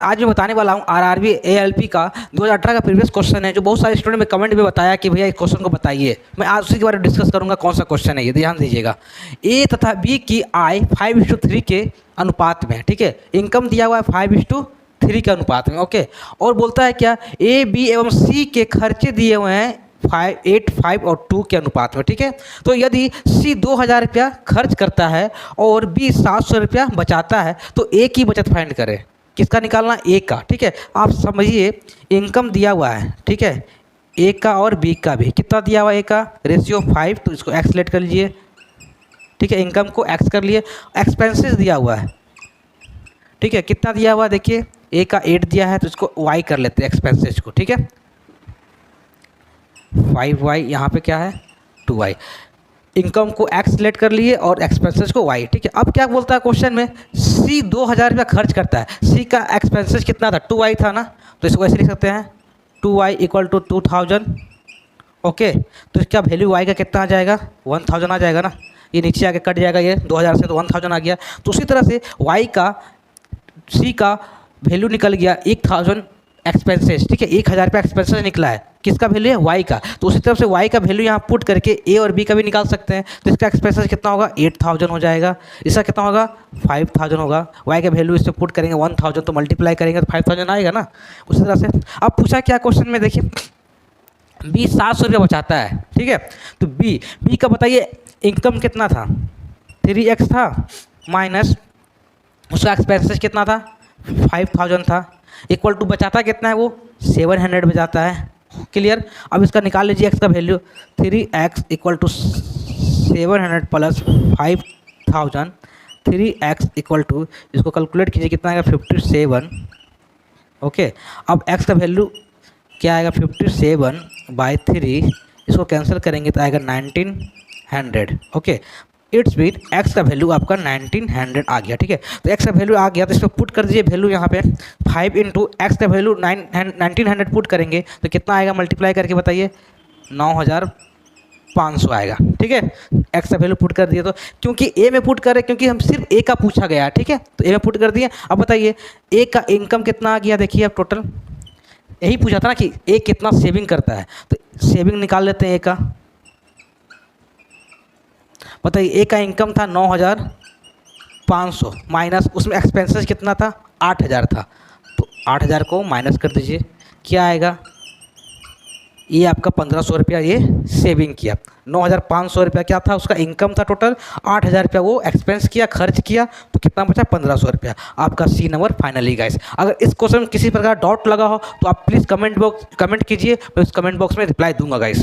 आज मैं बताने वाला हूँ आरआरबी एएलपी का 2018 का प्रीवियस क्वेश्चन है, जो बहुत सारे स्टूडेंट में कमेंट में बताया कि भैया इस क्वेश्चन को बताइए। मैं आज उसी के बारे में डिस्कस करूंगा कौन सा क्वेश्चन है ये, ध्यान दीजिएगा। ए तथा बी की आय 5:3 के अनुपात में, ठीक है। इनकम दिया हुआ है 5:3 के अनुपात में, ओके। और बोलता है क्या, ए बी एवं सी के खर्चे दिए हुए हैं 8, 5 और 2 के अनुपात में, ठीक है। तो यदि सी 2000 रुपया खर्च करता है और बी 700 रुपया बचाता है तो ए की बचत फाइंड करें। किसका निकालना? ए का, ठीक है। आप समझिए, इनकम दिया हुआ है, ठीक है, ए का और बी का भी। कितना दिया हुआ है? ए का रेशियो 5, तो इसको एक्स लेट कर लीजिए, ठीक है। इनकम को एक्स कर लिए। एक्सपेंसेस दिया हुआ है, ठीक है। कितना दिया हुआ है? देखिए, ए का 8 दिया है, तो इसको वाई कर लेते हैं एक्सपेंसेस को, ठीक है। 5y, यहाँ पे क्या है 2y। इनकम को एक्स लेट कर लिए और एक्सपेंसेस को वाई, ठीक है। अब क्या बोलता है क्वेश्चन में, सी 2000 रुपया खर्च करता है। सी का एक्सपेंसेस कितना था? 2y था ना, तो इसको ऐसे लिख सकते हैं 2y = 2000, ओके। तो इसका वैल्यू y का कितना आ जाएगा? 1000 आ जाएगा ना। ये नीचे आके कट जाएगा, ये 2000 से तो 1000 आ गया। तो उसी तरह से y का, सी का वैल्यू निकल गया 1000 एक्सपेंसेस, ठीक है। 1000 रुपया एक्सपेंसेस निकला है। किसका वैल्यू है? वाई का। तो उसी तरफ से वाई का वैल्यू यहाँ पुट करके ए और बी का भी निकाल सकते हैं। तो इसका एक्सपेंसेस कितना होगा? 8000 हो जाएगा। इसका कितना होगा? 5000 होगा। वाई का वैल्यू इससे पुट करेंगे 1000, तो मल्टीप्लाई करेंगे तो 5000 आएगा ना। उसी तरह से अब पूछा क्या क्वेश्चन में, देखिए बी 700 रुपया बचाता है, ठीक है। तो बी का बताइए इनकम कितना था? 3x था, माइनस उसका एक्सपेंसेस कितना था? 5000 था, इक्वल टू बचाता कितना है? वो 700 बचाता है। क्लियर। अब इसका निकाल लीजिए एक्स का वैल्यू। 3x = 700 plus 5000। 3x = इसको कैलकुलेट कीजिए कितना आएगा? 57, ओके। अब x का वैल्यू क्या आएगा? 57/3। इसको कैंसिल करेंगे तो आएगा 1900, ओके। इट्स मीन एक्स का वैल्यू आपका 1900 आ गया, ठीक है। तो एक्स का वैल्यू आ गया, तो इसको पुट कर दीजिए वैल्यू यहाँ पे 5 × एक्स का वैल्यू 1900 पुट करेंगे तो कितना आएगा? मल्टीप्लाई करके बताइए, 9500 आएगा, ठीक है। एक्स का वैल्यू पुट कर दिए, तो क्योंकि ए में पुट करें, क्योंकि हम सिर्फ ए का पूछा गया, ठीक है, तो ए में पुट कर दिए। अब बताइए ए का इनकम कितना आ गया? देखिए अब टोटल यही पूछा था ना कि ए कितना सेविंग करता है, तो सेविंग निकाल लेते हैं ए का। बताइए ए का इनकम था 9500, माइनस उसमें एक्सपेंसेस कितना था? 8000 था, तो 8000 को माइनस कर दीजिए, क्या आएगा? ये आपका 1500 रुपया ये सेविंग किया। 9500 रुपया क्या था? उसका इनकम था टोटल। 8000 रुपया वो एक्सपेंस किया, खर्च किया, तो कितना बचा? 1500 रुपया। आपका सी नंबर फाइनली गाइस। अगर इस क्वेश्चन में किसी प्रकार डाउट लगा हो तो आप प्लीज़ कमेंट कीजिए, मैं उस कमेंट बॉक्स में रिप्लाई दूंगा गाइस।